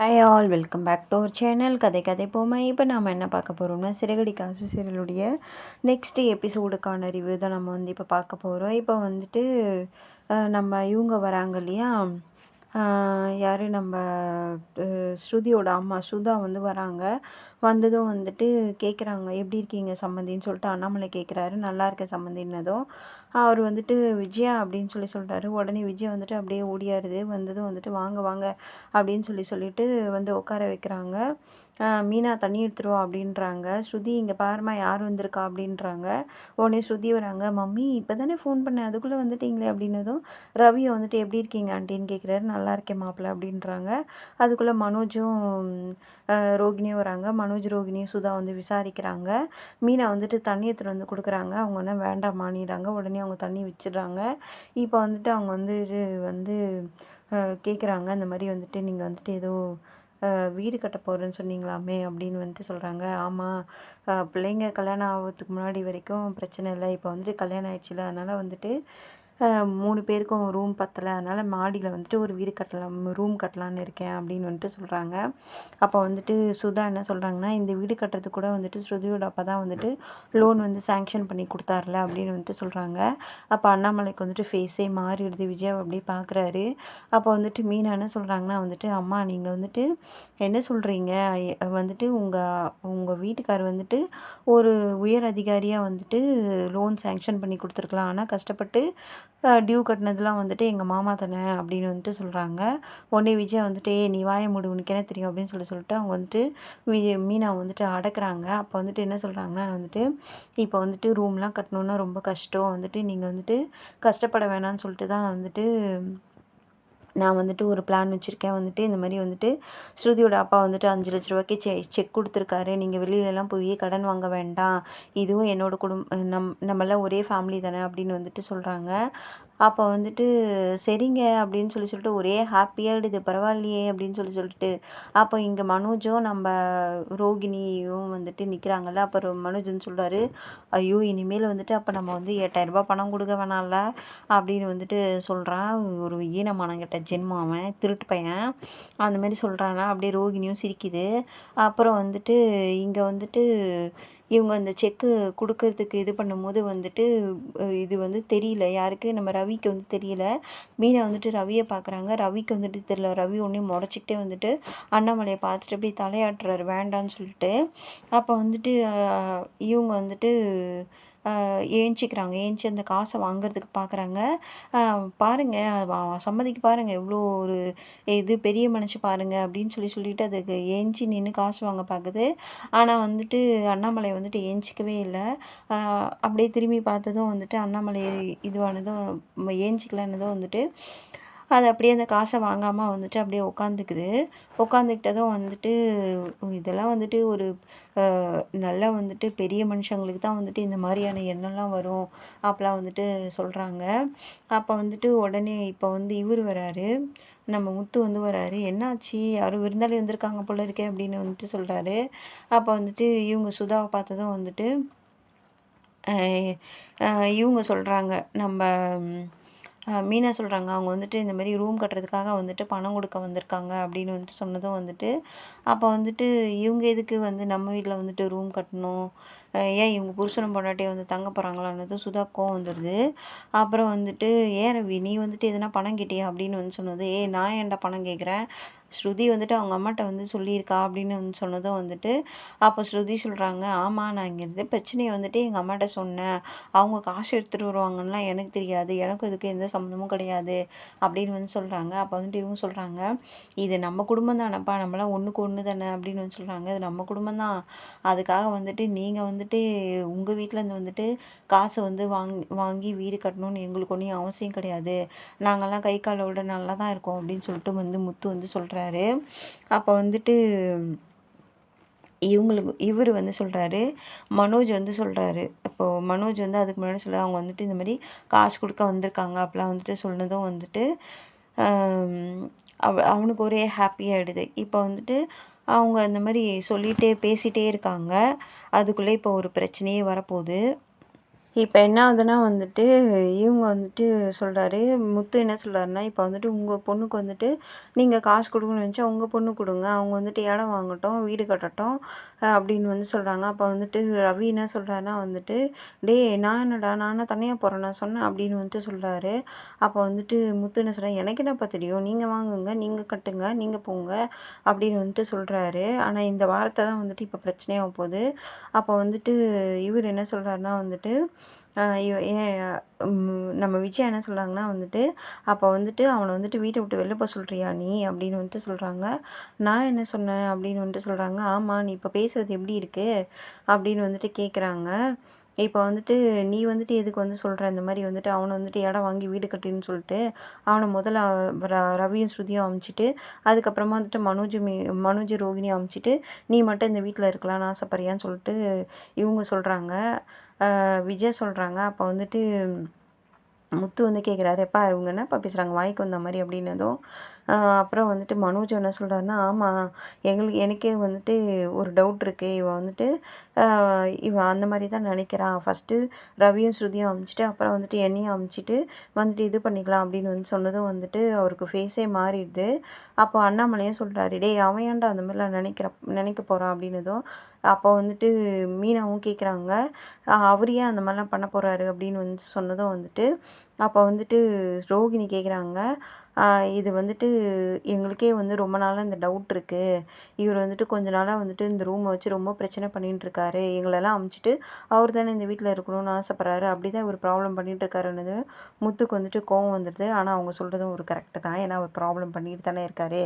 Hi all, welcome back to our channel கதை கதை போமா. இப்போ நாம் என்ன பார்க்க போகிறோம்னா, சிறகடி காசு சீரியலுடைய நெக்ஸ்ட் எபிசோடுக்கான ரிவ்யூ தான் நம்ம இப்போ பார்க்க போகிறோம். இப்போ நம்ம இவங்க வராங்க இல்லையா, யார் நம்ம ஸ்ருதியோட அம்மா சுதா வராங்க. வந்ததும் கேட்குறாங்க, எப்படி இருக்கீங்க சம்மந்தின்னு சொல்லிட்டு அண்ணாமலை கேட்குறாரு. நல்லா இருக்க சம்மந்தின்னதும் அவர் விஜயா அப்படின்னு சொல்கிறாரு. உடனே விஜயா அப்படியே ஓடியாருது. வந்ததும் வாங்க வாங்க அப்படின்னு சொல்லிட்டு உட்கார வைக்கிறாங்க. மீனா தண்ணி எடுத்துருவா அப்படின்றாங்க. ஸ்ருதி இங்கே பாருமா யார் வந்திருக்கா அப்படின்றாங்க. உடனே ஸ்ருதி வராங்க. மம்மி இப்போ தானே ஃபோன் பண்ணேன், அதுக்குள்ளே வந்துட்டீங்களே அப்படின்னதும் ரவியை எப்படி இருக்கீங்க ஆண்டின்னு கேட்குறாரு. நல்லா இருக்கேன் மாப்பிள்ள அப்படின்றாங்க. அதுக்குள்ளே மனோஜும் ரோகிணியும் வராங்க. மனோஜ் ரோகிணியும் சுதா விசாரிக்கிறாங்க. மீனா தண்ணி எடுத்துகிட்டு கொடுக்குறாங்க. அவங்க வேண்டாமானிடுறாங்க. உடனே அவங்க தண்ணி வச்சிடுறாங்க. இப்போ அவங்க வந்து கேட்குறாங்க, இந்த மாதிரி நீங்கள் ஏதோ வீடு கட்ட போகிறேன்னு சொன்னீங்களாமே அப்படின்னு சொல்கிறாங்க. ஆமாம், பிள்ளைங்க கல்யாணம் ஆகிறதுக்கு முன்னாடி வரைக்கும் பிரச்சனை இல்லை. இப்போ கல்யாணம் ஆயிடுச்சுல, அதனால் 3 பேருக்கும் ரூம் பத்தலை, அதனால் மாடியில் ஒரு வீடு கட்டலாம், ரூம் கட்டலான்னு இருக்கேன் அப்படின்னு சொல்கிறாங்க. அப்போ சுதா என்ன சொல்கிறாங்கன்னா, இந்த வீடு கட்டுறதுக்கு கூட ஸ்ருதியோட அப்பா தான் லோன் சேங்க்ஷன் பண்ணி கொடுத்தாருல அப்படின்னு சொல்கிறாங்க. அப்போ அண்ணாமலைக்கு ஃபேஸே மாறிடுது. விஜய் அப்படியே பார்க்குறாரு. அப்போ மீனா என்ன சொல்கிறாங்கன்னா, அம்மா நீங்கள் என்ன சொல்கிறீங்க, உங்கள் வீட்டுக்கார் ஒரு உயர் அதிகாரியாக லோன் சேங்க்ஷன் பண்ணி கொடுத்துருக்கலாம், ஆனால் கஷ்டப்பட்டு டியூ கட்டினதுலாம் எங்கள் மாமா தானே அப்படின்னு சொல்கிறாங்க. உடனே விஜய் ஏய் நீ வாய மூடு, உனக்கு என்ன தெரியும் அப்படின்னு சொல்லிட்டு அவங்க மீனா அடக்குறாங்க. அப்போ என்ன சொல்கிறாங்கன்னா, இப்போ ரூம்லாம் கட்டணுன்னா ரொம்ப கஷ்டம், நீங்கள் கஷ்டப்பட வேணாம்னு சொல்லிட்டு தான் நான் ஒரு பிளான் வச்சுருக்கேன். இந்த மாதிரி ஸ்ருதியோட அப்பா 5 லட்ச ரூபாய்க்கு செக் கொடுத்துருக்காரு. நீங்கள் வெளியிலலாம் போய் கடன் வாங்க வேண்டாம், இதுவும் என்னோட நம்மளாம் ஒரே ஃபேமிலி தானே அப்படின்னு சொல்கிறாங்க. அப்போ சரிங்க அப்படின்னு சொல்லிட்டு ஒரே ஹாப்பியாகிடுது. பரவாயில்லையே அப்படின்னு சொல்லிட்டு அப்போ இங்கே மனோஜும் நம்ம ரோகிணியும் நிற்கிறாங்கல்ல. அப்புறம் மனோஜ் சொல்கிறாரு, ஐயோ இனிமேல் அப்போ நம்ம 8,000 ரூபாய் பணம் கொடுக்க வேணாம்ல அப்படின்னு சொல்கிறான். ஒரு ஈனமானங்கிட்ட ஜென்மம், அவன் திருட்டு பையன் அந்த மாதிரி சொல்கிறானா. அப்படியே ரோகிணியும் சிரிக்குது. அப்புறம் இங்கே இவங்க அந்த செக்கு கொடுக்கறதுக்கு இது பண்ணும்போது இது தெரியல யாருக்கு, நம்ம ரவிக்கு தெரியல. மீனா ரவியை பார்க்குறாங்க. ரவிக்கு தெரியல. ரவி ஒன்றே முறைச்சிக்கிட்டே அண்ணாமலையை பார்த்துட்டு அப்படியே தலையாட்டுறாரு வேண்டான்னு சொல்லிட்டு. அப்போ இவங்க ஏஞ்சிக்கிறாங்க. ஏஞ்சி அந்த காசை வாங்குறதுக்கு பார்க்குறாங்க. பாருங்கள் சம்மதிக்கு பாருங்கள், எவ்வளோ ஒரு இது பெரிய மனுஷன் பாருங்கள் அப்படின்னு சொல்லிட்டு அதுக்கு ஏஞ்சி நின்று காசு வாங்க பார்க்குது. ஆனால் அண்ணாமலை ஏஞ்சிக்கவே இல்லை. அப்படியே திரும்பி பார்த்ததும் அண்ணாமலை இதுவானதும் ஏஞ்சிக்கலன்னதும் அது அப்படியே அந்த காசை வாங்காமல் அப்படியே உட்காந்துக்குது. உட்காந்துக்கிட்டதும் இதெல்லாம் ஒரு நல்லா பெரிய மனுஷங்களுக்கு தான் இந்த மாதிரியான எண்ணம்லாம் வரும் அப்போலாம் சொல்கிறாங்க. அப்போ உடனே இப்போ இவர் வராரு, நம்ம முத்து வராரு. என்னாச்சு, யாரும் விருந்தாளி வந்திருக்காங்க போல இருக்கே அப்படின்னு சொல்கிறாரு. அப்போ இவங்க சுதாவை பார்த்ததும் இவங்க சொல்கிறாங்க, நம்ம மீனா சொல்கிறாங்க, அவங்க இந்த மாதிரி ரூம் கட்டுறதுக்காக பணம் கொடுக்க வந்திருக்காங்க அப்படின்னு சொன்னதும் அப்போ இவங்க எதுக்கு நம்ம வீட்டில் ரூம் கட்டணும், ஏன் இவங்க புருஷனும் பொண்டாட்டியை தங்க போகிறாங்களான்னதும் சுதா கோவம் வந்துடுது. அப்புறம் ஏன் ரவி நீ எதுனா பணம் கேட்டியா அப்படின்னு சொன்னது, நான் ஏன்டா பணம் கேட்குறேன், ஸ்ருதி அவங்க அம்மாட்ட சொல்லியிருக்கா அப்படின்னு சொன்னதும் அப்போ ஸ்ருதி சொல்கிறாங்க, ஆமாம் நான் இங்கே இருந்து பிரச்சனையை எங்கள் அம்மாட்ட சொன்னேன், அவங்க காசு எடுத்துகிட்டு வருவாங்கலாம் எனக்கு தெரியாது, எனக்கும் இதுக்கு எந்த சம்மந்தமும் கிடையாது அப்படின்னு சொல்கிறாங்க. அப்போ இவங்க சொல்கிறாங்க, இது நம்ம குடும்பம் தானேப்பா, நம்மளாம் ஒன்றுக்கு ஒன்று தானே அப்படின்னு சொல்கிறாங்க. இது நம்ம குடும்பம் தான், அதுக்காக நீங்கள் உங்கள் வீட்டிலேருந்து காசை வாங்கி வீடு கட்டணும்னு எங்களுக்கு ஒன்றும் அவசியம் கிடையாது, நாங்கள்லாம் கை காலோட நல்லா தான் இருக்கோம் அப்படின்னு சொல்லிட்டு முத்து சொல்கிறாரு. அப்போ இவர் சொல்கிறாரு, மனோஜ் சொல்கிறாரு. இப்போது மனோஜ் அதுக்கு முன்னாடி சொல்ல அவங்க இந்த மாதிரி காசு கொடுக்க வந்திருக்காங்க அப்படிலாம் சொன்னதும் அவனுக்கு ஒரே ஹாப்பியாகிடுது. இப்போ அவங்க இந்த மாதிரி பேசிகிட்டே இருக்காங்க. அதுக்குள்ளே இப்போ ஒரு பிரச்சனையே வரப்போகுது. இப்ப என்ன ஆகுதுன்னா வந்துட்டு, இவுங்க வந்துட்டு சொல்றாரு, முத்து என்ன சொல்றாருன்னா, "இப்ப வந்துட்டு உங்க பொண்ணுக்கு வந்துட்டு நீங்க காசு குடுக்கணும்னு நெனச்சா உங்க பொண்ணுக்கு குடுங்க. அவங்க வந்துட்டு இடம் வாங்கட்டும், வீடு கட்டட்டும்." அப்படின்னு வந்து சொல்றாங்க. அப்ப வந்துட்டு ரவி என்ன சொல்றாருன்னா வந்துட்டு, "டேய் நான் என்னடா நான் என்ன தனியா போறேனா சொன்னேன்." அப்படின்னு வந்துட்டு சொல்றாரு. அப்ப வந்துட்டு முத்து என்ன சொல்றாரு, "எனக்கு என்னப்பா தெரியும்? நீங்க வாங்குங்க, நீங்க கட்டுங்க, நீங்க போங்க." அப்படின்னு வந்துட்டு சொல்றாரு. ஆனா இந்த வார்த்தை தான் வந்துட்டு இப்ப பிரச்சனையாவ போது. அப்ப வந்துட்டு இவரு என்ன சொல்றாருன்னா வந்துட்டு, இவ ஏன் நம்ம விஜயா என்ன சொல்றாங்கன்னா வந்துட்டு, "அப்ப வந்துட்டு அவன வந்துட்டு வீட்ட விட்டு வெளில போ சொல்றியா நீ?" அப்படின்னு வந்துட்டு சொல்றாங்க. "நான் என்ன சொன்னேன்?" அப்படின்னு வந்துட்டு சொல்றாங்க. "ஆமா, நீ இப்ப பேசுறது எப்படி இருக்கு?" அப்படின்னு வந்துட்டு கேட்குறாங்க. இப்ப வந்துட்டு, "நீ வந்துட்டு எதுக்கு வந்து சொல்ற இந்த மாரி வந்துட்டு அவன வந்துட்டு இடம் வாங்கி வீடு கட்டுன்னு சொல்லிட்டு, அவன முதல்ல ரவியும், ஸ்ருதியும் அனுப்பிச்சுட்டு, அதுக்கப்புறமா வந்துட்டு மனோஜ், ரோகிணிய அனுப்பிச்சுட்டு, நீ மட்டும் இந்த வீட்ல இருக்கலாம்னு ஆசைப்படுறியான்னு?" சொல்லிட்டு இவங்க சொல்றாங்க. விஜயா சொல்றாங்க. அப்ப வந்துட்டு முத்து வந்து கேட்குறாரு, "எப்பா இவங்க என்னப்பா பேசுறாங்க? வாய்க்கு வந்த மாரி" அப்படின்னதும், அப்புறம் வந்துட்டு மனோஜ் என்ன சொல்றாருன்னா, "ஆமா, எனக்கே வந்துட்டு ஒரு டவுட் இருக்கு. இவன் வந்துட்டு இவன் அந்த மாரி தான் நெனைக்கிறான். ஃபர்ஸ்ட்டு ரவியும், ஸ்ருதியும் அனுப்பிச்சுட்டு, அப்புறம் வந்துட்டு என்னையும் அனுப்பிச்சுட்டு வந்துட்டு இது பண்ணிக்கலாம்." அப்படின்னு வந்து சொன்னதும் வந்துட்டு அவருக்கு ஃபேஸே மாறிடுது. அப்போ அண்ணாமலையும் சொல்றாரு, "டேய் அவன் ஏன்டா அந்த மாரிலாம் நெனைக்க போறான்?" அப்படின்னதும், அப்போ வந்துட்டு மீனாவும் கேட்குறாங்க, "அவரு ஏன் அந்த மாரிலாம் பண்ண போறாரு?" அப்படின்னு வந்து சொன்னதும் வந்துட்டு, அப்போ வந்துட்டு ரோகிணி கேட்குறாங்க, இது வந்துட்டு எங்களுக்கே வந்து ரொம்ப நாளா இந்த டவுட் இருக்கு. இவரு வந்துட்டு கொஞ்ச நாளா வந்துட்டு இந்த ரூம வச்சு ரொம்ப பிரச்சனை பண்ணிட்டு இருக்காரு. எங்களெல்லாம் அனுப்பிச்சுட்டு, அவரு தானே இந்த வீட்ல இருக்கணும்னு ஆசைப்படுறாரு. அப்படிதான் இவரு ப்ராப்ளம் பண்ணிட்டு இருக்காருன்னது முத்துக்கு வந்துட்டு கோவம் வந்துருது. ஆனா அவங்க சொல்றதும் ஒரு கரெக்ட் தான். ஏன்னா அவர் ப்ராப்ளம் பண்ணிட்டு தானே இருக்காரு.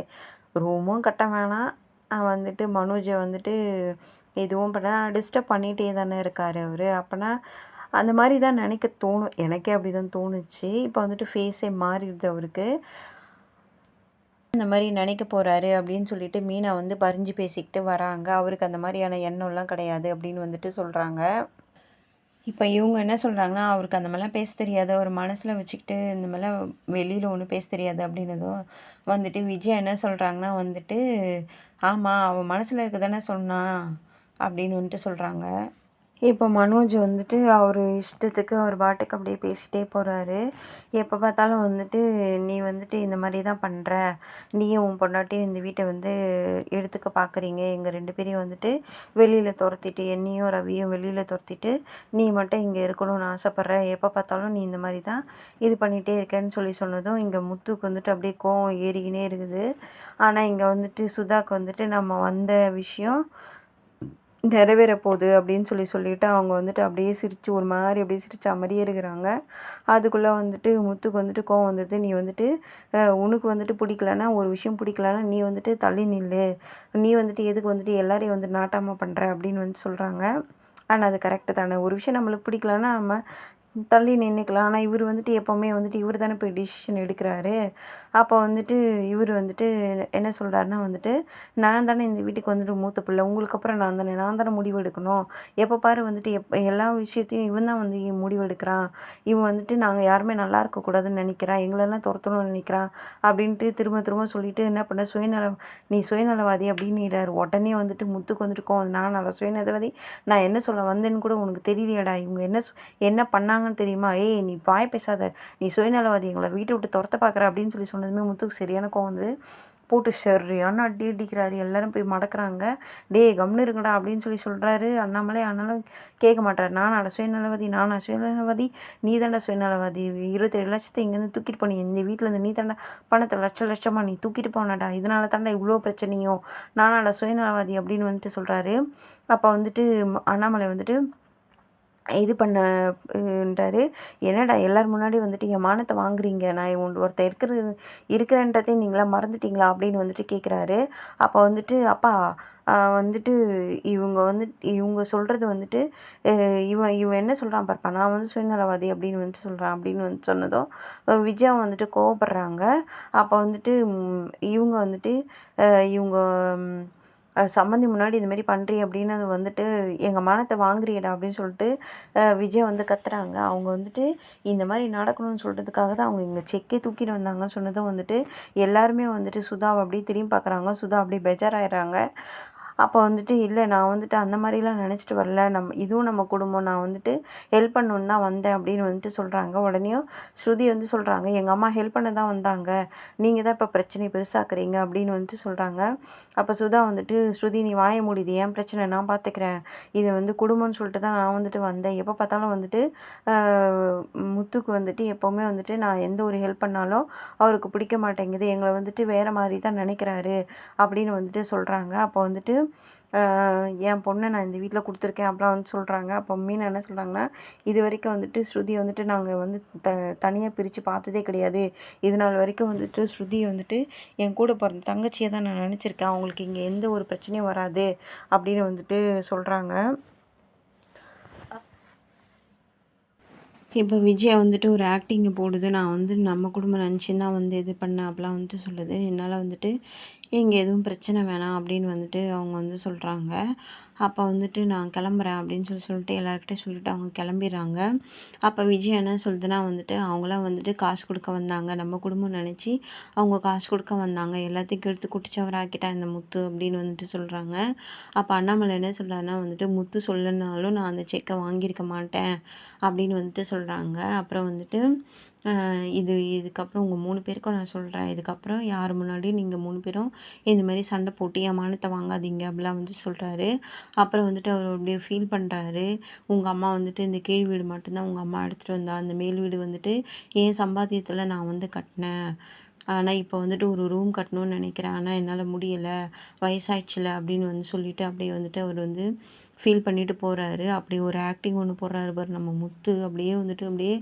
ரூமும் கட்ட வேணாம். வந்துட்டு மனோஜ வந்துட்டு எதுவும் பண்ண டிஸ்டர்ப் பண்ணிட்டே தானே இருக்காரு அவரு. அப்பன்னா அந்த மாரி தான் நெனைக்க தோணும். எனக்கே அப்படிதான் தோணுச்சு. இப்ப வந்துட்டு ஃபேஸே மாறிடுது அவருக்கு. இந்த மாரி நெனைக்க போறாரு அப்படின்னு சொல்லிட்டு மீனா வந்து பரிஞ்சு பேசிக்கிட்டு வராங்க. அவருக்கு அந்த மாரியான எண்ணம்லாம் கிடையாது அப்படின்னு வந்துட்டு சொல்றாங்க. இப்ப இவங்க என்ன சொல்றாங்கன்னா, அவருக்கு அந்த மாரிலாம் பேச தெரியாது. அவர் மனசுல வச்சுக்கிட்டு இந்த மாரிலாம் வெளியில ஒண்ணும் பேச தெரியாது அப்படின்னதும் வந்துட்டு விஜயா என்ன சொல்றாங்கன்னா வந்துட்டு, "ஆமா, அவ மனசுல இருக்க தானே சொன்னா." அப்படின்னு வந்துட்டு சொல்றாங்க. இப்போ மனோஜ் வந்துட்டு அவரு இஷ்டத்துக்கு அவர் பாட்டுக்கு அப்படியே பேசிட்டே போறாரு. எப்ப பார்த்தாலும் வந்துட்டு, "நீ வந்துட்டு இந்த மாரி தான் பண்ற. நீயும் உன் பொண்டாட்டியும் இந்த வீட்ட வந்து எடுத்துக்க பார்க்குறீங்க. எங்க 2 பேரையும் வந்துட்டு வெளியில தொரத்திட்டு, என்னையும் ரவியும் வெளியில தொரத்திட்டு, நீ மட்டும் இங்க இருக்கணும்னு ஆசைப்படுற. எப்ப பார்த்தாலும் நீ இந்த மாரி தான் இது பண்ணிட்டே இருக்கன்னு" சொல்லி சொன்னதும், இங்க முத்துக்கு வந்துட்டு அப்படியே கோவம் ஏறிக்கினே இருக்குது. ஆனா இங்க வந்துட்டு சுதாக்கு வந்துட்டு நம்ம வந்த விஷயம் நிறைவேற போகுது அப்படின்னு சொல்லிட்டு அவங்க வந்துட்டு அப்படியே சிரிச்சு ஒரு மாரி அப்படியே சிரிச்சா மாரியே இருக்கிறாங்க. அதுக்குள்ள வந்துட்டு முத்துக்கு வந்துட்டு கோவம் வந்துடுது. "நீ வந்துட்டு உனக்கு வந்துட்டு பிடிக்கலன்னா ஒரு விஷயம் பிடிக்கலன்னா நீ வந்துட்டு தள்ளி நில்லு. நீ வந்துட்டு எதுக்கு வந்துட்டு எல்லாரையும் வந்து நாட்டாம பண்ற?" அப்படின்னு வந்து சொல்றாங்க. ஆனா அது கரெக்ட்டு தானே. ஒரு விஷயம் நம்மளுக்கு பிடிக்கலன்னா நம்ம தள்ளி நின்னுக்கலாம். ஆனா இவரு வந்துட்டு எப்பவுமே வந்துட்டு இவரு தானே போய் டிசிஷன் எடுக்குறாரு. அப்போ வந்துட்டு இவரு வந்துட்டு என்ன சொல்றாருன்னா வந்துட்டு, "நான் தானே இந்த வீட்டுக்கு வந்துட்டு மூத்த பிள்ளை. உங்களுக்கு அப்புறம் நான் தானே முடிவு எடுக்கணும். எப்ப பாரு வந்துட்டு எல்லா விஷயத்தையும் இவன் தான் வந்து முடிவு எடுக்கிறான். இவன் வந்துட்டு நாங்க யாருமே நல்லா இருக்கக்கூடாதுன்னு நெனைக்கிறான். எங்களெல்லாம் தொரத்தணும்னு நெனைக்கிறான்." அப்படின்ட்டு திரும்ப திரும்ப சொல்லிட்டு என்ன பண்ண "நீ சுயநலவாதி" அப்படின்னுறாரு. உடனே வந்துட்டு முத்துக்கு வந்துட்டு கோவம். "நானா சுயநலவாதி? நான் என்ன சொல்ல வந்தேன்னு கூட உனக்கு தெரியலையாடா? இவங்க என்ன பண்ணாங்கன்னு தெரியுமா? ஏய் நீ வாய் பேசாத. நீ சுயநலவாதி. எங்கள வீட்ட விட்டு தொரத்த பார்க்குற" அப்படின்னு சொன்னதுமே முத்துக்கு சரியான கோவம் வந்தது. போட்டு சரியான அடி அடிக்கிறாரு. எல்லாரும் போய் மடக்குறாங்க. "டேய் கம்முனு இருங்கடா" அப்படின்னு சொல்றாரு அண்ணாமலை. ஆனாலும் கேட்க மாட்றாரு. நானா சுயநலவாதி? நீ தான்டா சுயநலவாதி. 27,00,000 இங்கேருந்து தூக்கிட்டு போன. இந்த வீட்லேருந்து நீ தான்டா பணத்த லட்சமா நீ தூக்கிட்டு போனடா. இதனால தான்டா இவ்ளோ பிரச்சனையும். நானாடா சுயநலவாதி அப்படின்னு வந்துட்டு சொல்றாரு. அப்ப வந்துட்டு அண்ணாமலை வந்துட்டு இது ன்றாரு. "என்னடா எல்லார் முன்னாடியும் வந்துட்டு என் மானத்த வாங்குறீங்க. நான் ஒருத்தன் இருக்கிறேன்றதே நீங்கலாம் மறந்துட்டீங்களா?" அப்படின்னு வந்துட்டு கேட்குறாரு. அப்ப வந்துட்டு, "அப்பா வந்துட்டு இவங்க சொல்றது வந்துட்டு அ இவன் இவன் என்ன சொல்றான் பாருப்பா, நான் வந்து சுயநலவாதி அப்படின்னு வந்துட்டு சொல்றான்." அப்படின்னு வந்து சொன்னதும், விஜயா வந்துட்டு கோவப்படுறாங்க. அப்ப வந்துட்டு இவங்க வந்துட்டு இவங்க சம்மந்தி முன்னாடி இந்த மாரி பண்றியே அப்படின்னு வந்துட்டு, "எங்க மானத்த வாங்குறியேடா" அப்படின்னு சொல்லிட்டு விஜய் வந்து கத்துறாங்க. அவங்க வந்துட்டு இந்த மாரி நடக்கணும்னு சொல்றதுக்காக தான் அவங்க இங்க செக்கே தூக்கிட்டு வந்தாங்கன்னு சொன்னதும் வந்துட்டு, எல்லாருமே வந்துட்டு சுதாவ அப்படியே திரும்பி பார்க்குறாங்க. சுதா அப்படியே பெஜாராயிடுறாங்க. அப்போ வந்துட்டு இல்லை நான் வந்துட்டு அந்த மாதிரிலாம் நினச்சிட்டு வரல, இதுவும் நம்ம குடும்பம், நான் வந்துட்டு ஹெல்ப் பண்ணணுன்னு தான் வந்தேன் அப்படின்னு வந்துட்டு சொல்கிறாங்க. உடனேயும் ஸ்ருதி வந்து சொல்கிறாங்க, எங்கள் அம்மா ஹெல்ப் பண்ண தான் வந்தாங்க, நீங்கள் தான் இப்போ பிரச்சனையை பெருசாக்குறீங்க அப்படின்னு வந்துட்டு சொல்கிறாங்க. அப்போ சுதா வந்துட்டு, ஸ்ருதி நீ வாய மூடிது, ஏன் பிரச்சனை நான் பார்த்துக்கிறேன், இது வந்து குடும்பம்னு சொல்லிட்டு தான் நான் வந்துட்டு வந்தேன், எப்போ பார்த்தாலும் வந்துட்டு முத்துக்கு வந்துட்டு எப்போவுமே வந்துட்டு நான் எந்த ஒரு ஹெல்ப் பண்ணாலும் அவருக்கு பிடிக்க மாட்டேங்குது, எங்களை வந்துட்டு வேறு மாதிரி தான் நினைக்கிறாரு அப்படின்னு வந்துட்டு சொல்கிறாங்க. அப்போ வந்துட்டு என் பொண்ணை நான் இந்த வீட்டில் கொடுத்துருக்கேன் அப்படிலாம் வந்து சொல்கிறாங்க. அப்போ மீனா என்ன சொல்கிறாங்கன்னா, இது வரைக்கும் வந்துட்டு ஸ்ருதி வந்துட்டு நாங்கள் வந்து தனியாக பிரித்து பார்த்ததே கிடையாது, இது நாள் வரைக்கும் வந்துட்டு ஸ்ருதி வந்துட்டு என் கூட பிறந்த தங்கச்சியை தான் நான் நினச்சிருக்கேன், அவங்களுக்கு இங்கே எந்த ஒரு பிரச்சனையும் வராது அப்படின்னு வந்துட்டு சொல்கிறாங்க. இப்போ விஜயா வந்துட்டு ஒரு ஆக்டிங்கை போடுது, நான் வந்து நம்ம குடும்பம் நினச்சின்னு தான் வந்து இது பண்ணேன் அப்படிலாம் வந்துட்டு சொல்லுது. என்னால் வந்துட்டு இங்கே எதுவும் பிரச்சனை வேணாம் அப்படின்னு வந்துட்டு அவங்க வந்து சொல்கிறாங்க. அப்போ வந்துட்டு நான் கிளம்புறேன் அப்படின்னு சொல்லிட்டு எல்லாருக்கிட்டையும் சொல்லிட்டு அவங்க கிளம்பிடுறாங்க. அப்போ விஜய் என்ன சொல்லுதுன்னா வந்துட்டு, அவங்களாம் வந்துட்டு காசு கொடுக்க வந்தாங்க, நம்ம குடும்பம் நினச்சி அவங்க காசு கொடுக்க வந்தாங்க, எல்லாத்தையும் கெடுத்து குட்டிச்சவராக்கிட்டா இந்த முத்து அப்படின்னு வந்துட்டு சொல்கிறாங்க. அப்போ அண்ணாமலை என்ன சொல்கிறாருன்னா வந்துட்டு, முத்து சொல்லனாலும் நான் அந்த செக்கை வாங்கியிருக்க மாட்டேன் அப்படின்னு வந்துட்டு சொல்கிறாங்க. அப்புறம் வந்துட்டு இதுக்கப்புறம் உங்கள் 3 பேருக்கும் நான் சொல்கிறேன், இதுக்கப்புறம் யார் முன்னாடியும் நீங்கள் 3 பேரும் இந்த மாதிரி சண்டை போட்டு என் மானத்தை வாங்காதீங்க அப்படிலாம் வந்து சொல்கிறாரு. அப்புறம் வந்துட்டு அவர் அப்படியே ஃபீல் பண்ணுறாரு, உங்கள் அம்மா வந்துட்டு இந்த கீழ் வீடு மட்டும்தான் உங்கள் அம்மா எடுத்துகிட்டு வந்தா, அந்த மேல் வீடு வந்துட்டு என் சம்பாத்தியத்தில் நான் வந்து கட்டினேன், ஆனால் இப்போ வந்துட்டு ஒரு ரூம் கட்டணும்னு நினைக்கிறேன், ஆனால் என்னால் முடியலை, வயசாயிடுச்சுல அப்படின்னு வந்து சொல்லிட்டு அப்படியே வந்துட்டு அவர் வந்து ஃபீல் பண்ணிட்டு போகிறாரு. அப்படி ஒரு ஆக்டிங் ஒன்று போடுறாரு பாரு நம்ம முத்து, அப்படியே வந்துட்டு அப்படியே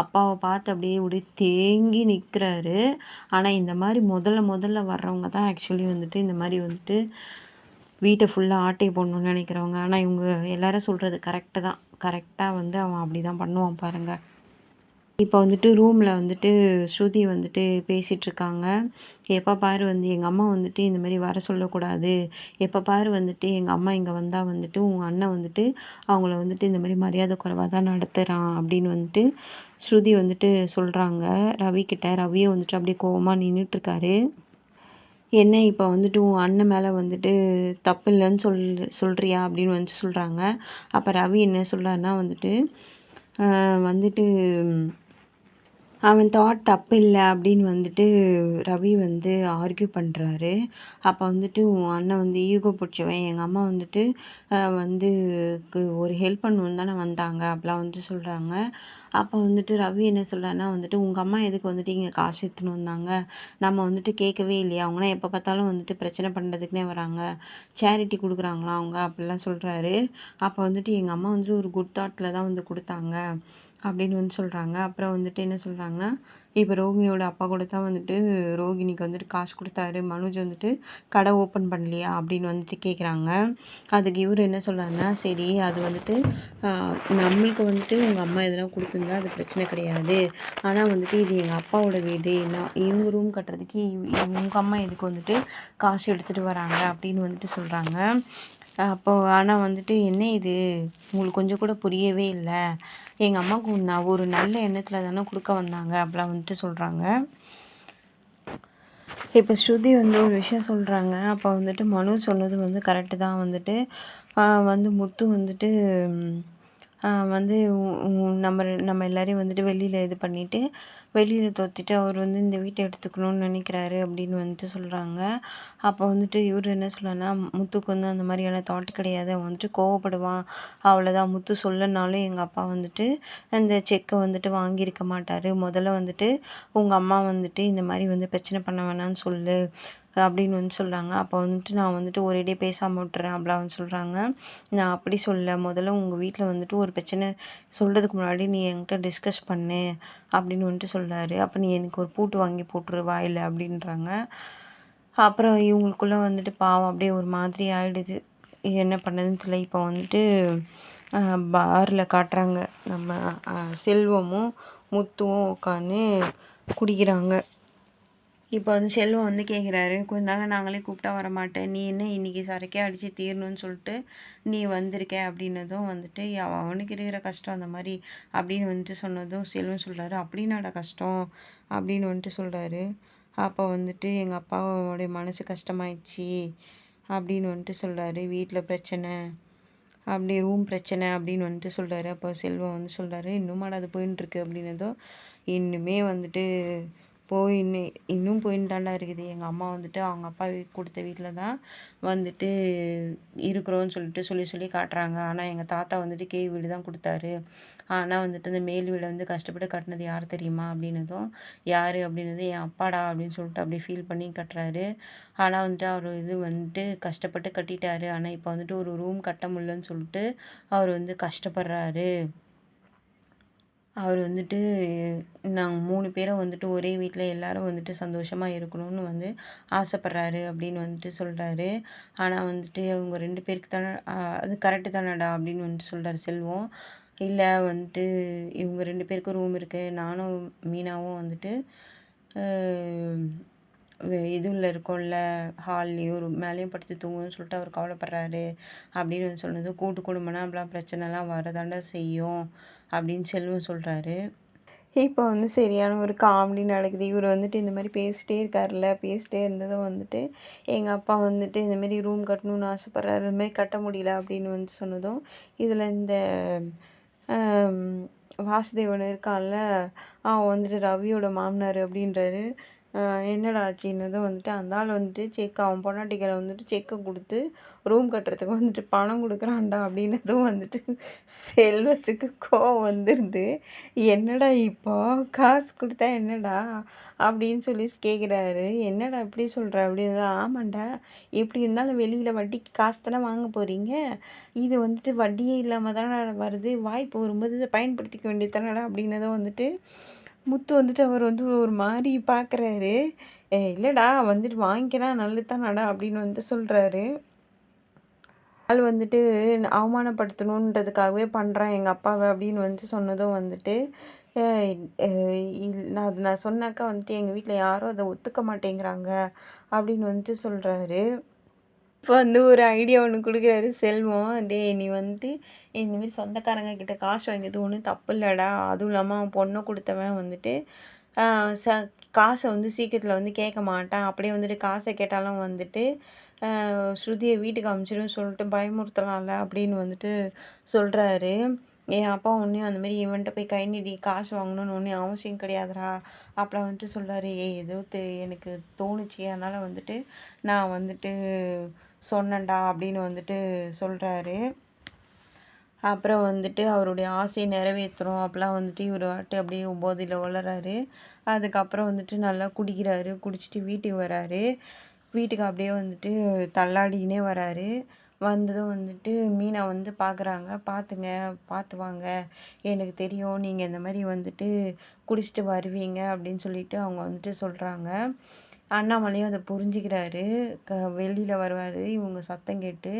அப்பாவை பார்த்து அப்படியே தேங்கி நிற்கிறாரு. ஆனால் இந்த மாதிரி முதல்ல வர்றவங்க தான் ஆக்சுவலி வந்துட்டு இந்த மாதிரி வந்துட்டு வீட்டை ஃபுல்லாக ஆட்டை போடணும்னு நினைக்கிறவங்க. ஆனால் இவங்க எல்லாரும் சொல்கிறது கரெக்டாக வந்து அவன் அப்படி தான் பண்ணுவான் பாருங்கள். இப்போ வந்துட்டு ரூமில் வந்துட்டு ஸ்ருதி வந்துட்டு பேசிகிட்ருக்காங்க. எப்போ பாரு வந்து எங்கள் அம்மா வந்துட்டு இந்த மாதிரி வர சொல்லக்கூடாது, எப்போ பாரு வந்துட்டு எங்கள் அம்மா இங்கே வந்தால் வந்துட்டு உங்கள் அண்ணன் வந்துட்டு அவங்கள வந்துட்டு இந்த மாதிரி மரியாதை குறைவாக தான் நடத்துகிறான் அப்படின்னு வந்துட்டு ஸ்ருதி வந்துட்டு சொல்கிறாங்க ரவிக்கிட்ட. ரவியை வந்துட்டு அப்படியே கோவமாக நின்றுட்டுருக்காரு. என்ன இப்போ வந்துட்டு உன் அண்ணன் மேலே வந்துட்டு தப்பு இல்லைன்னு சொல்கிறியா அப்படின்னு வந்துட்டு சொல்கிறாங்க. அப்போ ரவி என்ன சொல்கிறாருன்னா வந்துட்டு வந்துட்டு அவன் தாட் தப்பு இல்லை அப்படின்னு வந்துட்டு ரவி வந்து ஆர்கியூ பண்ணுறாரு. அப்போ வந்துட்டு உன் அண்ணன் வந்து ஈகோ பிடிச்சவன், எங்கள் அம்மா வந்துட்டு வந்து ஒரு ஹெல்ப் பண்ணணுன்னு தானே வந்தாங்க அப்படிலாம் வந்துட்டு சொல்கிறாங்க. அப்போ வந்துட்டு ரவி என்ன சொல்கிறாருன்னா வந்துட்டு, உங்கள் அம்மா எதுக்கு வந்துட்டு இங்கே காசு எடுத்துன்னு வந்தாங்க, நம்ம வந்துட்டு கேட்கவே இல்லையா, அவங்களாம் எப்போ பார்த்தாலும் வந்துட்டு பிரச்சனை பண்ணுறதுக்குனே வராங்க, சேரிட்டி கொடுக்குறாங்களா அவங்க அப்படிலாம் சொல்கிறாரு. அப்போ வந்துட்டு எங்கள் அம்மா வந்துட்டு ஒரு குட் தாட்டில் தான் வந்து கொடுத்தாங்க அப்படின்னு வந்து சொல்கிறாங்க. அப்புறம் வந்துட்டு என்ன சொல்கிறாங்கன்னா, இப்போ ரோகிணியோட அப்பா கூட தான் வந்துட்டு ரோகிணிக்கு வந்துட்டு காசு கொடுத்தாரு, மனோஜ் வந்துட்டு கடை ஓப்பன் பண்ணலையா அப்படின்னு வந்துட்டு கேட்குறாங்க. அதுக்கு இவர் என்ன சொல்கிறாருன்னா, சரி அது வந்துட்டு நம்மளுக்கு வந்துட்டு உங்கள் அம்மா எதனா கொடுத்துருந்தா அது பிரச்சனை கிடையாது, ஆனால் வந்துட்டு இது எங்கள் அப்பாவோட வீடு, இவங்க ரூம் கட்டுறதுக்கு உங்கள் அம்மா எதுக்கு வந்துட்டு காசு எடுத்துகிட்டு வராங்க அப்படின்னு வந்துட்டு சொல்கிறாங்க. அப்போது ஆனால் வந்துட்டு என்ன இது உங்களுக்கு கொஞ்சம் கூட புரியவே இல்லை, எங்கள் அம்மாவுக்கு நான் ஒரு நல்ல எண்ணத்தில் தானே கொடுக்க வந்தாங்க அப்படிலாம் வந்துட்டு சொல்கிறாங்க. இப்போ ஸ்ருதி வந்து ஒரு விஷயம் சொல்கிறாங்க. அப்போ வந்துட்டு மனு சொன்னது வந்து கரெக்டு தான். வந்துட்டு வந்து முத்து வந்துட்டு வந்து நம்ம எல்லாரையும் வந்துட்டு வெளியில் இது பண்ணிவிட்டு வெளியில் தோற்றிட்டு அவர் வந்து இந்த வீட்டை எடுத்துக்கணும்னு நினைக்கிறாரு அப்படின்னு வந்துட்டு சொல்கிறாங்க. அப்போ வந்துட்டு இவர் என்ன சொல்கிறாருன்னா, முத்துக்கு வந்து அந்த மாதிரியான தாட் கிடையாது, அவன் வந்துட்டு கோவப்படுவான் அவ்வளோதான், முத்து சொல்லனாலும் எங்கள் அப்பா வந்துட்டு அந்த செக்கை வந்துட்டு வாங்கியிருக்க மாட்டார், முதல்ல வந்துட்டு உங்கள் அம்மா வந்துட்டு இந்த மாதிரி வந்து பிரச்சனை பண்ண வேணாம்னு சொல்லு அப்படின்னு வந்து சொல்கிறாங்க. அப்போ வந்துட்டு நான் வந்துட்டு ஒரேடியாக பேசாமல் விட்டுறேன் அப்படிலாம் வந்து சொல்கிறாங்க. நான் அப்படி சொல்ல, முதல்ல உங்கள் வீட்டில் வந்துட்டு ஒரு பிரச்சனை சொல்கிறதுக்கு முன்னாடி நீ என்கிட்ட டிஸ்கஸ் பண்ணு அப்படின்னு வந்துட்டு சொல்கிறாரு. அப்போ நீ எனக்கு ஒரு பூட்டு வாங்கி போட்டுரு வாயில் அப்படின்றாங்க. அப்புறம் இவங்களுக்குள்ளே வந்துட்டு பாவம் அப்படியே ஒரு மாதிரி ஆகிடுது, என்ன பண்ணதுன்னு தெரியல. இப்போ வந்துட்டு பாரில் காட்டுறாங்க, நம்ம செல்வமும் முத்துவும் உட்காந்து குடிக்கிறாங்க. இப்போ வந்து செல்வம் வந்து கேட்குறாரு, கொஞ்ச நாள் நாங்களே கூப்பிட்டா வரமாட்டேன், நீ என்ன இன்றைக்கி சரக்கே அடித்து தீரணும்னு சொல்லிட்டு நீ வந்திருக்க அப்படின்னதும் வந்துட்டு அவனுக்கு இருக்கிற கஷ்டம் அந்த மாதிரி அப்படின்னு வந்துட்டு சொன்னதும் செல்வம் சொல்கிறாரு, அப்படின்னாடா கஷ்டம் அப்படின்னு வந்துட்டு சொல்கிறாரு. அப்போ வந்துட்டு எங்கள் அப்பாவோடைய மனசு கஷ்டமாயிடுச்சு அப்படின்னு வந்துட்டு சொல்கிறாரு. வீட்டில் பிரச்சனை, அப்படி ரூம் பிரச்சனை அப்படின்னு வந்துட்டு சொல்கிறாரு. அப்போ செல்வம் வந்து சொல்கிறாரு, இன்னுமாடா அது போயின்ட்டுருக்கு அப்படின்னதும், இன்னுமே வந்துட்டு இன்னும் போயின்னு தாண்டா இருக்குது. எங்கள் அம்மா வந்துட்டு அவங்க அப்பா கொடுத்த வீட்டில் தான் வந்துட்டு இருக்கிறோன்னு சொல்லிட்டு சொல்லி சொல்லி காட்டுறாங்க. ஆனால் எங்கள் தாத்தா வந்துட்டு கீழ் வீடு தான் கொடுத்தாரு. ஆனால் வந்துட்டு அந்த மேல் வீடை வந்து கஷ்டப்பட்டு கட்டினது யார் தெரியுமா அப்படின்னதும், யார் அப்படின்னது, என் அப்பாடா அப்படின்னு சொல்லிட்டு அப்படியே ஃபீல் பண்ணி கட்டுறாரு. ஆனால் வந்துட்டு அவர் இது வந்துட்டு கஷ்டப்பட்டு கட்டிட்டாரு. ஆனால் இப்போ வந்துட்டு ஒரு ரூம் கட்ட முடியலன்னு சொல்லிட்டு அவர் வந்து கஷ்டப்படுறாரு. அவர் வந்துட்டு நாங்கள் 3 பேரும் வந்துட்டு ஒரே வீட்டில் எல்லாரும் வந்துட்டு சந்தோஷமாக இருக்கணும்னு வந்து ஆசைப்படுறாரு அப்படின்னு வந்துட்டு சொல்கிறாரு. ஆனால் வந்துட்டு அவங்க 2 பேருக்கு தானே அது கரெக்டு தானடா அப்படின்னு வந்துட்டு சொல்கிறாரு செல்வம். இல்லை வந்துட்டு இவங்க 2 பேருக்கும் ரூம் இருக்குது, நானும் மீனாவும் வந்துட்டு இதுல இருக்கோம்ல, ஹால்லையும் மேலேயும் படுத்து தூங்குவோம்னு சொல்லிட்டு அவர் கவலைப்படுறாரு அப்படின்னு வந்து சொன்னது. கூட்டு குடும்பம்னா அப்படிலாம் பிரச்சனைலாம் வரதாண்டா செய்யும் அப்படின்னு செல்வம் சொல்கிறாரு. இப்போ வந்து சரியான ஒரு காமெடி நடக்குது. இவர் வந்துட்டு இந்த மாதிரி பேசிட்டே இருக்காருல்ல, பேசிட்டே இருந்ததும் வந்துட்டு எங்கள் அப்பா வந்துட்டு இந்த மாதிரி ரூம் கட்டணும்னு ஆசைப்பட்றாரு, இது மாதிரி கட்ட முடியல அப்படின்னு வந்து சொன்னதும், இதில் இந்த வாசுதேவன் இருக்கான்ல, அவன் வந்துட்டு ரவியோட மாமனார் அப்படின்றாரு. என்னடா ஆச்சுன்னதும் வந்துட்டு, அந்த ஆள் வந்துட்டு அவன் பொண்டாட்டிகளை வந்துட்டு செக்கை கொடுத்து ரூம் கட்டுறதுக்கு வந்துட்டு பணம் கொடுக்குறான்டா அப்படின்னதும் வந்துட்டு செல்வத்துக்கு கோவம் வந்துடுது. என்னடா இப்போ காசு கொடுத்தா என்னடா அப்படின்னு சொல்லி கேட்குறாரு. என்னடா இப்படி சொல்கிற அப்படின்னு. ஆமாண்டா, எப்படி இருந்தாலும் வெளியில் வட்டிக்கு காசு தானே வாங்க போகிறீங்க, இது வந்துட்டு வட்டியே இல்லாமல் தானே வருது, வாய்ப்பு வரும்போது இதை பயன்படுத்திக்க வேண்டியது தானடா அப்படின்னதும் வந்துட்டு முத்து வந்துட்டு அவர் வந்து ஒரு மாதிரி பார்க்குறாரு. இல்லைடா வந்துட்டு வாங்கிக்கலாம் நல்லது தானடா அப்படின்னு வந்துட்டு சொல்கிறாரு. ஆள் வந்துட்டு அவமானப்படுத்தணுன்றதுக்காகவே பண்ணுறான் எங்கள் அப்பாவை அப்படின்னு வந்துட்டு சொன்னதும் வந்துட்டு நான் சொன்னாக்கா வந்துட்டு எங்கள் வீட்டில் யாரும் அதை ஒத்துக்க மாட்டேங்கிறாங்க அப்படின்னு வந்துட்டு சொல்கிறாரு. இப்போ வந்து ஒரு ஐடியா ஒன்று கொடுக்குறாரு செல்வம். டேய் நீ வந்துட்டு இந்தமாரி சொந்தக்காரங்க கிட்ட காசு வாங்கியது ஒன்றும் தப்பு இல்லைடா, அதுவும் இல்லாமல் அவன் பொண்ணை கொடுத்தவன் வந்துட்டு ச காசை வந்து சீக்கிரத்தில் வந்து கேட்க மாட்டான், அப்படியே வந்துட்டு காசை கேட்டாலும் வந்துட்டு ஸ்ருதியை வீட்டுக்கு அனுப்பிச்சிடுன்னு சொல்லிட்டு பயமுறுத்தலாம்ல அப்படின்னு வந்துட்டு சொல்கிறாரு. என் அப்பா ஒன்றையும் அந்தமாரி இவன்கிட்ட போய் கை நீட்டி காசு வாங்கணும்னு ஒன்றும் அவசியம் கிடையாதுடா அப்படிலாம் வந்துட்டு சொல்கிறாரு. ஏதோ எனக்கு தோணுச்சு, அதனால் வந்துட்டு நான் வந்துட்டு சொன்னேன்டா அப்படின்னு வந்துட்டு சொல்கிறாரு. அப்புறம் வந்துட்டு அவருடைய ஆசையை நிறைவேற்றுறோம் அப்படிலாம் வந்துட்டு இவர் வாட்டு அப்படியே போதையில் வளராரு. அதுக்கப்புறம் வந்துட்டு நல்லா குடிக்கிறாரு. குடிச்சிட்டு வீட்டுக்கு வராரு. வீட்டுக்கு அப்படியே வந்துட்டு தள்ளாடிக்கினே வராரு. வந்ததும் வந்துட்டு மீனா வந்து பார்க்குறாங்க. பார்த்துங்க, பார்த்து வாங்க, எனக்கு தெரியும் நீங்கள் இந்த மாதிரி வந்துட்டு குடிச்சிட்டு வருவீங்க அப்படின்னு சொல்லிட்டு அவங்க வந்துட்டு சொல்கிறாங்க. அண்ணாமலையும் அதை புரிஞ்சுக்கிறாரு. வெளியில் வருவார். இவங்க சத்தம் கேட்டு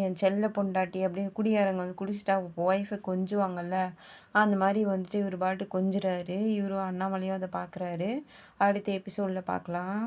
என் செல்ல பொண்டாட்டி அப்படின்னு குடியாரங்க வந்து குடிச்சிட்டா ஒய்ஃபை கொஞ்சுவாங்கல்ல, அந்த மாதிரி வந்துட்டு இவர் பாட்டு கொஞ்சுறாரு. இவரும் அண்ணாமலையும் அதை பார்க்குறாரு. அடுத்த எபிசோடில் பார்க்கலாம்.